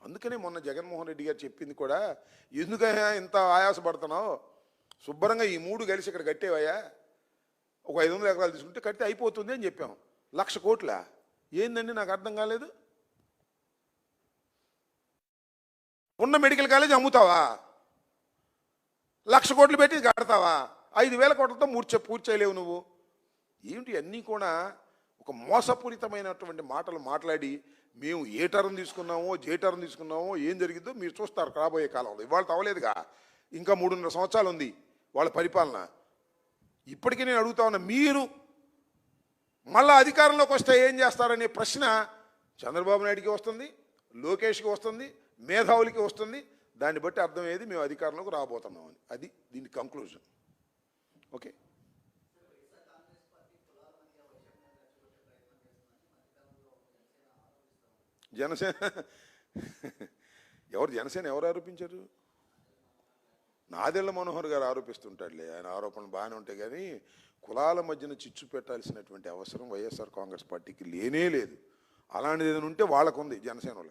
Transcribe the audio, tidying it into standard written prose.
అందుకనే మొన్న జగన్మోహన్ రెడ్డి గారు చెప్పింది కూడా, ఎందుకయ్యా ఇంత ఆయాసపడుతున్నావు, శుభ్రంగా ఈ 3 కలిసి ఇక్కడ కట్టేవయ్యా, ఒక 500 ఎకరాలు తీసుకుంటే కడితే అయిపోతుంది అని చెప్పాం. 1,00,000 కోట్ల ఏందండి, నాకు అర్థం కాలేదు. ఉన్న మెడికల్ కాలేజ్ అమ్ముతావా? 1,00,000 కోట్లు పెట్టి కడతావా? 5,000 కోట్లతో పూర్తి చేయలేవు నువ్వు. ఏమిటి అన్నీ కూడా ఒక మోసపూరితమైనటువంటి మాటలు మాట్లాడి, మేము ఏ టర్మ్ తీసుకున్నామో జే టర్మ్ తీసుకున్నామో ఏం జరిగిద్దో మీరు చూస్తారు రాబోయే కాలంలో. ఇవాళ అవ్వలేదుగా, ఇంకా 3.5 సంవత్సరాలు ఉంది వాళ్ళ పరిపాలన. ఇప్పటికీ నేను అడుగుతా ఉన్నా, మీరు మళ్ళా అధికారంలోకి వస్తే ఏం చేస్తారనే ప్రశ్న చంద్రబాబు నాయుడికి వస్తుంది, లోకేష్కి వస్తుంది, మేధావులకి వస్తుంది. దాన్ని బట్టి అర్థమయ్యేది మేము అధికారంలోకి రాబోతున్నామని. అది దీని కంక్లూజన్. ఓకే, జనసేన ఎవరు ఆరోపించారు? నాదెళ్ల మనోహర్ గారు ఆరోపిస్తుంటాడులే, ఆయన ఆరోపణలు బాగానే ఉంటాయి. కానీ కులాల మధ్యన చిచ్చు పెట్టాల్సినటువంటి అవసరం వైఎస్ఆర్ కాంగ్రెస్ పార్టీకి లేనే లేదు. అలాంటిది ఏదైనా ఉంటే వాళ్ళకు ఉంది, జనసేన వాళ్ళకి.